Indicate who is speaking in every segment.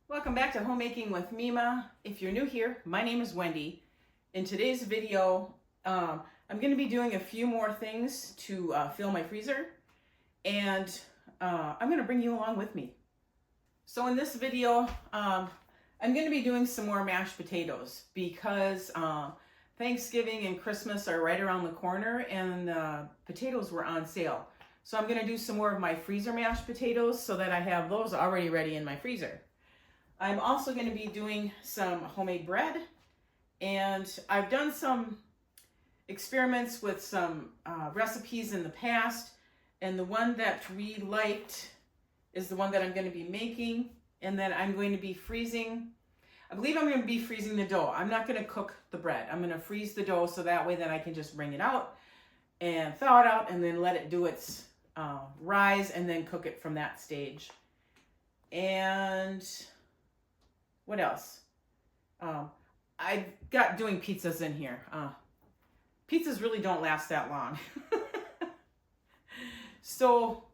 Speaker 1: Welcome back to Homemaking with Mima. If you're new here, my name is Wendy. In today's video, I'm going to be doing a few more things to fill my freezer, and I'm going to bring you along with me. So in this video, I'm going to be doing some more mashed potatoes because Thanksgiving and Christmas are right around the corner, and potatoes were on sale. So I'm going to do some more of my freezer mashed potatoes so that I have those already ready in my freezer. I'm also going to be doing some homemade bread, and I've done some experiments with some recipes in the past, and the one that we liked is the one that I'm going to be making, and then I'm going to be freezing. I believe I'm going to be freezing the dough. I'm not going to cook the bread. I'm going to freeze the dough so that way then I can just bring it out and thaw it out and then let it do its rise and then cook it from that stage. And what else? I got doing pizzas in here. Pizzas really don't last that long. So,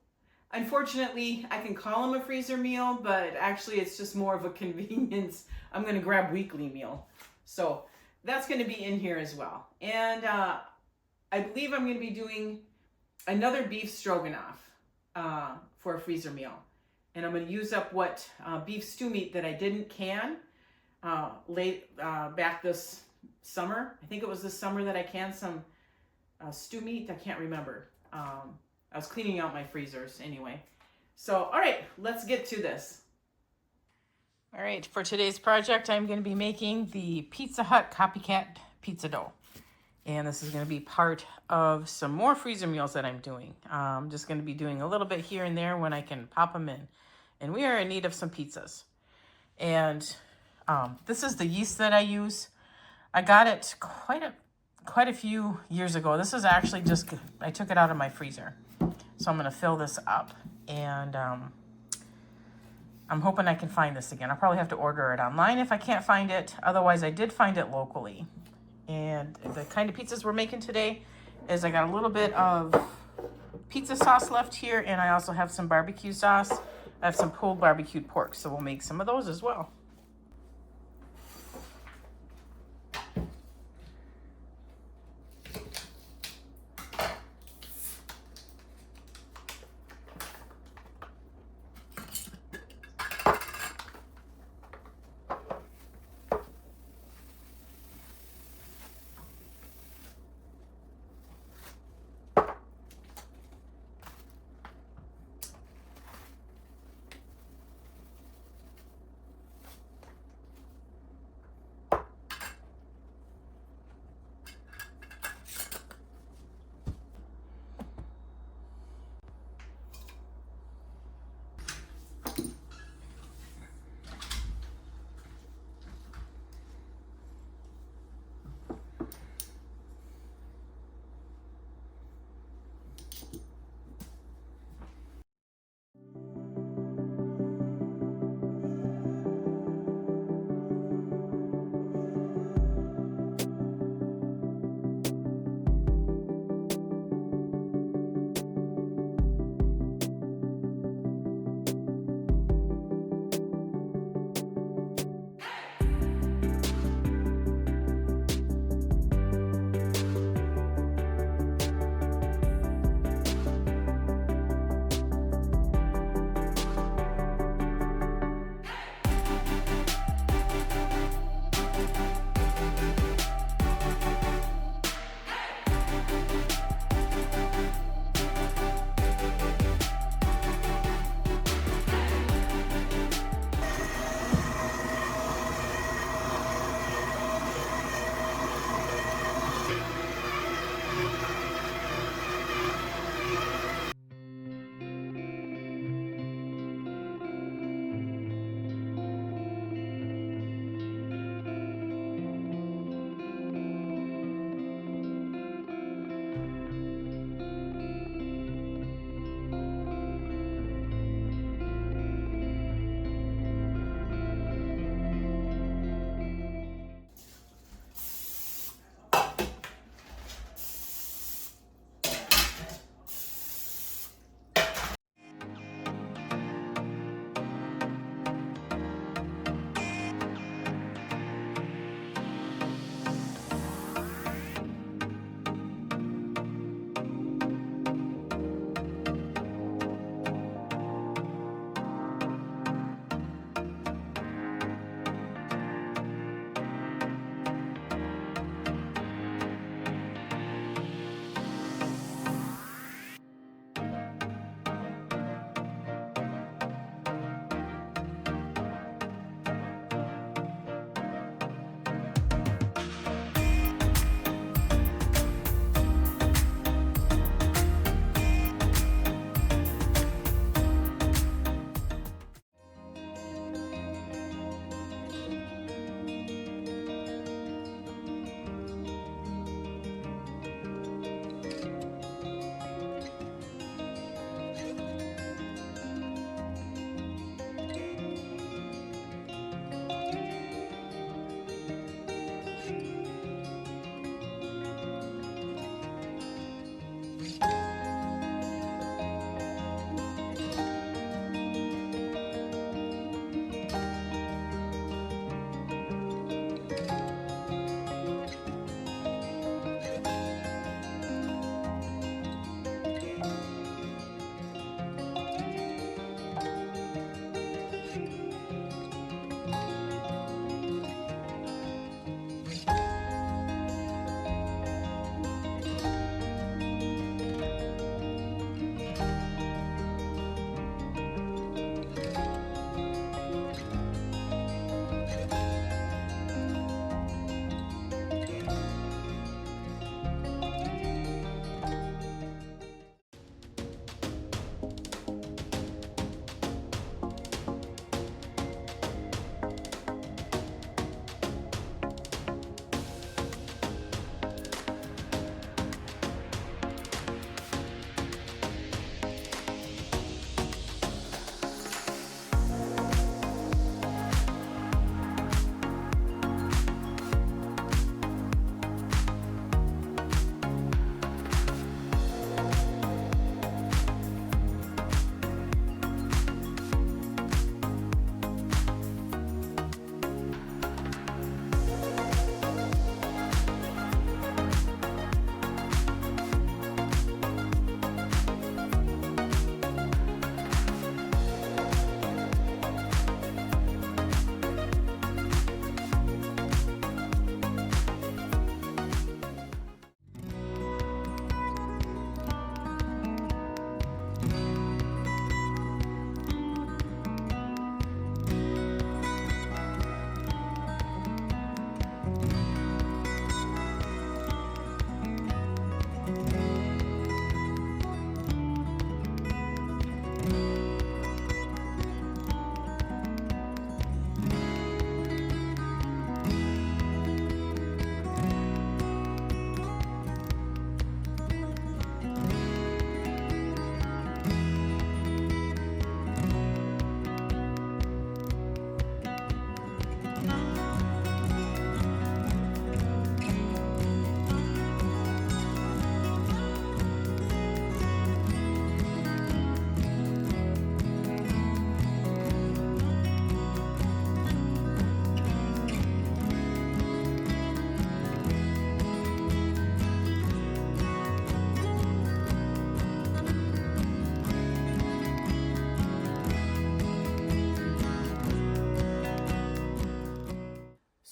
Speaker 1: unfortunately, I can call them a freezer meal, but actually it's just more of a convenience. I'm going to grab weekly meal. So, that's going to be in here as well. And I believe I'm going to be doing another beef stroganoff for a freezer meal. And I'm going to use up what beef stew meat that I didn't can back this summer. I think it was this summer that I canned some stew meat. I can't remember. I was cleaning out my freezers anyway. So, all right, let's get to this. All right, for today's project, I'm going to be making the Pizza Hut copycat pizza dough. And this is going to be part of some more freezer meals that I'm doing. I'm just going to be doing a little bit here and there when I can pop them in. And we are in need of some pizzas. And this is the yeast that I use. I got it quite a few years ago. This is actually just, I took it out of my freezer. So I'm going to fill this up. And I'm hoping I can find this again. I'll probably have to order it online if I can't find it. Otherwise, I did find it locally. And the kind of pizzas we're making today is I got a little bit of pizza sauce left here, and I also have some barbecue sauce. I have some pulled barbecued pork, so we'll make some of those as well.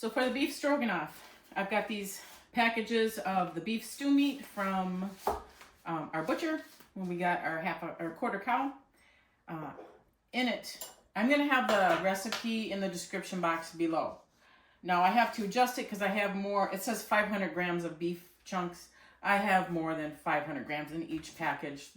Speaker 1: So for the beef stroganoff, I've got these packages of the beef stew meat from our butcher when we got our quarter cow. In it, I'm going to have the recipe in the description box below. Now I have to adjust it because I have more. It says 500 grams of beef chunks. I have more than 500 grams in each package.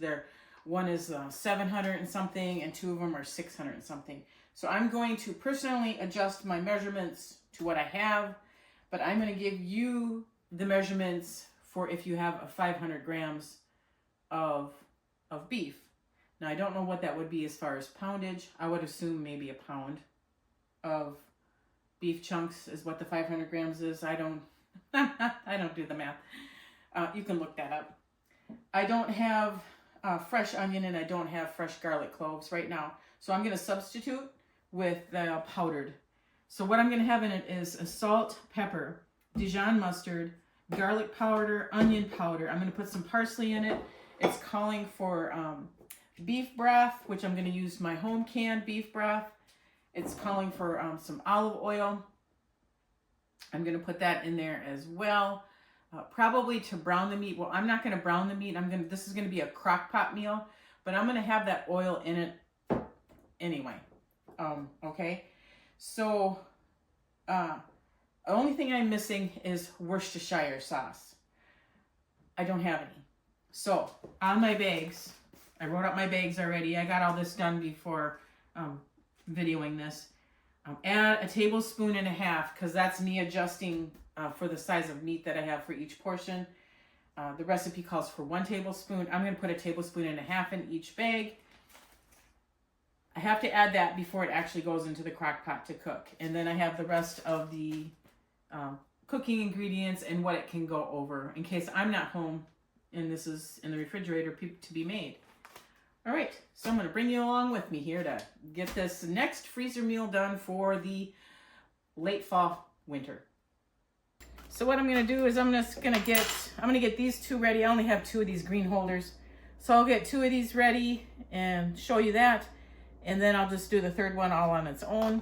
Speaker 1: One is 700 and something, and two of them are 600 and something. So I'm going to personally adjust my measurements to what I have, but I'm going to give you the measurements for if you have a 500 grams of beef. Now I don't know what that would be as far as poundage. I would assume maybe a pound of beef chunks is what the 500 grams is. I don't do the math. You can look that up. I don't have fresh onion and I don't have fresh garlic cloves right now. So I'm going to substitute with the powdered. So what I'm going to have in it is a salt, pepper, Dijon mustard, garlic powder, onion powder. I'm going to put some parsley in it. It's calling for beef broth, which I'm going to use my home canned beef broth. It's calling for some olive oil. I'm going to put that in there as well. Probably to brown the meat. Well, I'm not going to brown the meat. This is going to be a crock pot meal, but I'm going to have that oil in it anyway. Okay. So, the only thing I'm missing is Worcestershire sauce. I don't have any. So, on my bags, I wrote out my bags already. I got all this done before videoing this. Add a tablespoon and a half, because that's me adjusting for the size of meat that I have for each portion. The recipe calls for 1 tablespoon. I'm going to put a tablespoon and a half in each bag. I have to add that before it actually goes into the crock pot to cook. And then I have the rest of the cooking ingredients and what it can go over in case I'm not home and this is in the refrigerator to be made. All right, so I'm going to bring you along with me here to get this next freezer meal done for the late fall, winter. So what I'm going to do is I'm going to get these 2 ready. I only have 2 of these green holders. So I'll get 2 of these ready and show you that. And then I'll just do the 3rd one all on its own.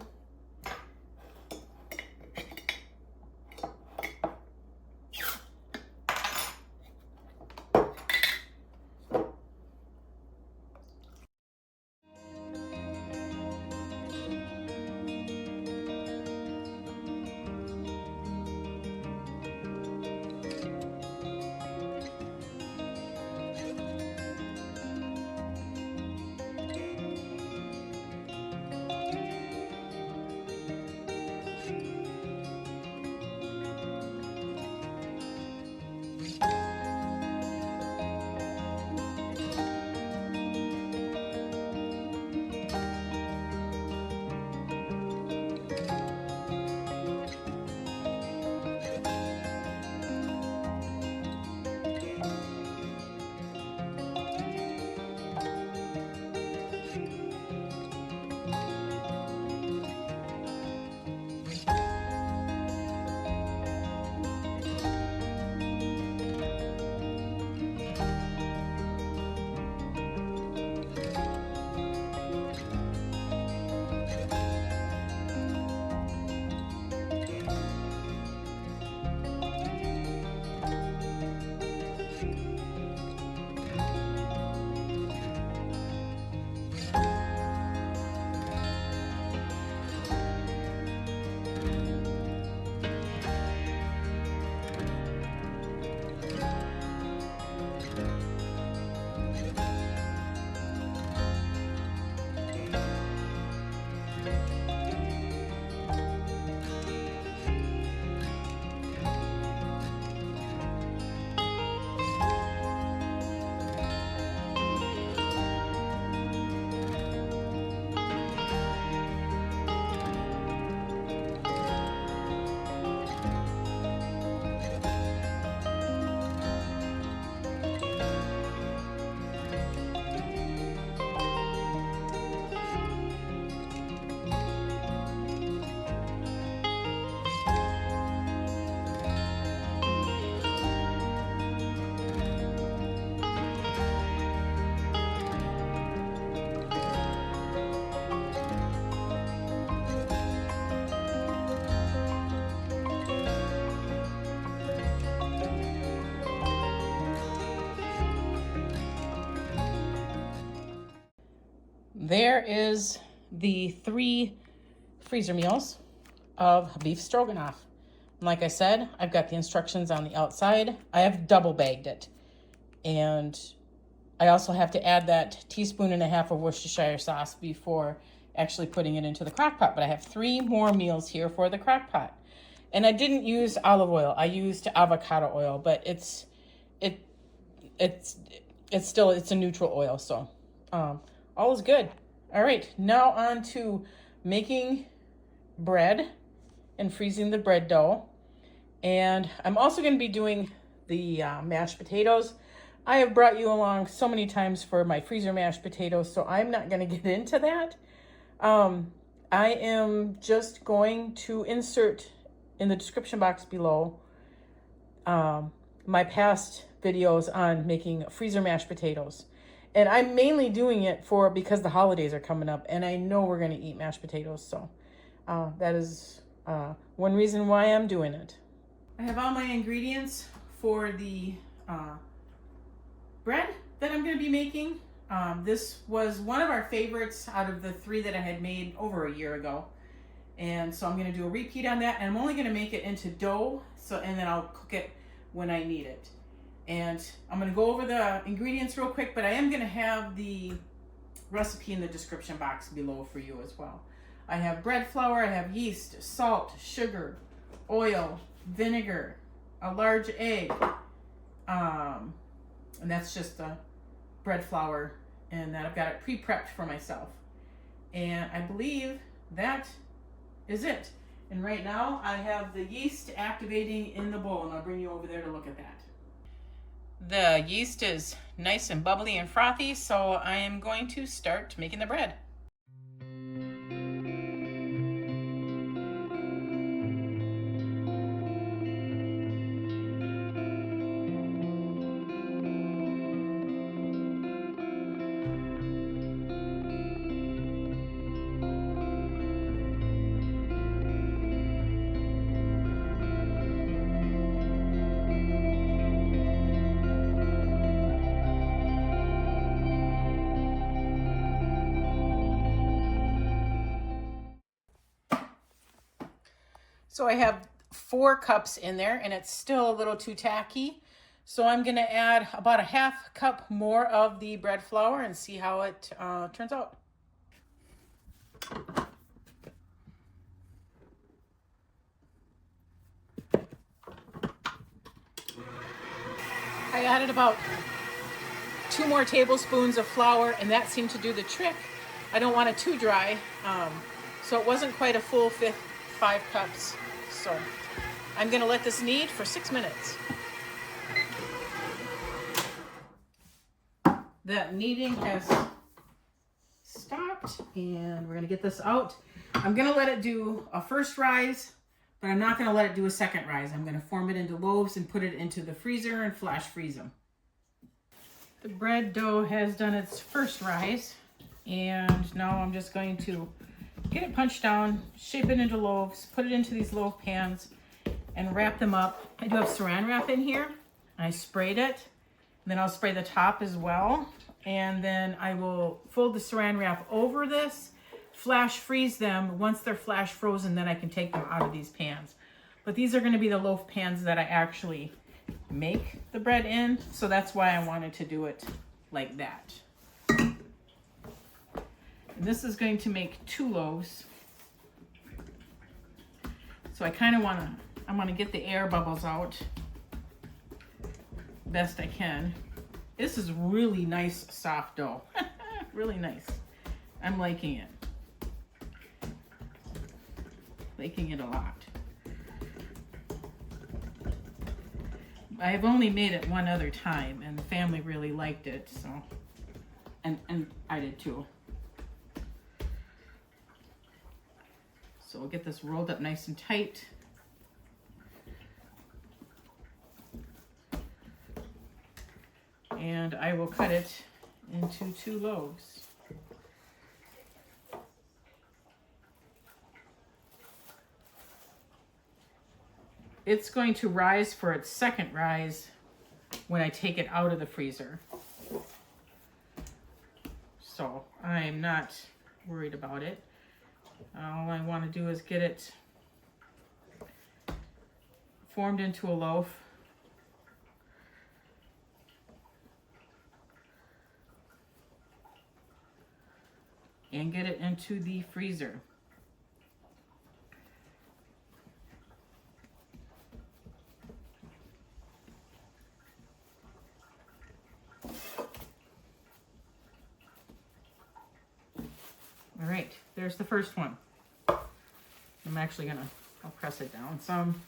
Speaker 1: there is the 3 freezer meals of beef stroganoff. And like I said, I've got the instructions on the outside. I have double bagged it. And I also have to add that 1.5 teaspoons of Worcestershire sauce before actually putting it into the crock pot. But I have 3 more meals here for the crock pot. And I didn't use olive oil. I used avocado oil, but it's a neutral oil, so all is good. All right, now on to making bread and freezing the bread dough. And I'm also going to be doing the mashed potatoes. I have brought you along so many times for my freezer mashed potatoes, so I'm not going to get into that. I am just going to insert in the description box below my past videos on making freezer mashed potatoes. And I'm mainly doing it because the holidays are coming up and I know we're going to eat mashed potatoes. So that is one reason why I'm doing it. I have all my ingredients for the bread that I'm going to be making. This was one of our favorites out of the 3 that I had made over a year ago. And so I'm going to do a repeat on that, and I'm only going to make it into dough, and then I'll cook it when I need it. And I'm going to go over the ingredients real quick, but I am going to have the recipe in the description box below for you as well. I have bread flour, I have yeast, salt, sugar, oil, vinegar, a large egg, and that's just the bread flour, and that I've got it pre-prepped for myself. And I believe that is it. And right now I have the yeast activating in the bowl, and I'll bring you over there to look at that. The yeast is nice and bubbly and frothy, so I am going to start making the bread. So I have 4 cups in there, and it's still a little too tacky. So I'm going to add about a 1/2 cup more of the bread flour and see how it turns out. I added about 2 more tablespoons of flour, and that seemed to do the trick. I don't want it too dry, so it wasn't quite a full 5 cups. So I'm going to let this knead for 6 minutes. That kneading has stopped, and we're going to get this out. I'm going to let it do a first rise, but I'm not going to let it do a second rise. I'm going to form it into loaves and put it into the freezer and flash freeze them. The bread dough has done its first rise, and now I'm just going to get it punched down, shape it into loaves, put it into these loaf pans, and wrap them up. I do have saran wrap in here. I sprayed it. Then I'll spray the top as well. And then I will fold the saran wrap over this, flash freeze them. Once they're flash frozen, then I can take them out of these pans. But these are going to be the loaf pans that I actually make the bread in. So that's why I wanted to do it like that. And this is going to make 2 loaves. So I kind of want to get the air bubbles out best I can. This is really nice soft dough. Really nice. I'm liking it. Liking it a lot. I've only made it one other time, and the family really liked it, so and I did too. So we'll get this rolled up nice and tight. And I will cut it into 2 loaves. It's going to rise for its second rise when I take it out of the freezer. So I'm not worried about it. All I want to do is get it formed into a loaf. And get it into the freezer. All right, there's the first one. I'm actually I'll press it down some.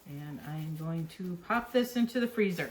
Speaker 1: And I'm going to pop this into the freezer.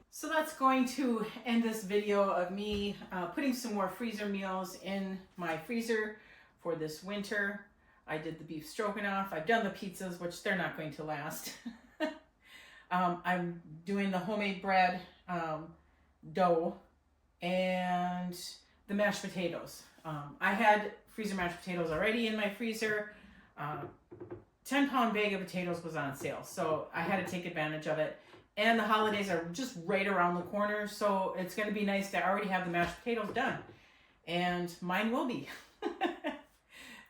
Speaker 1: So that's going to end this video of me putting some more freezer meals in my freezer for this winter. I did the beef stroganoff. I've done the pizzas, which they're not going to last. I'm doing the homemade bread dough and the mashed potatoes. I had freezer mashed potatoes already in my freezer. 10-pound bag of potatoes was on sale, so I had to take advantage of it. And the holidays are just right around the corner, so it's going to be nice to already have the mashed potatoes done. And mine will be.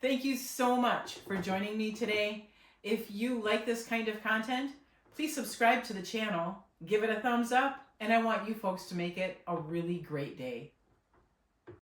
Speaker 1: Thank you so much for joining me today. If you like this kind of content, please subscribe to the channel, give it a thumbs up, and I want you folks to make it a really great day.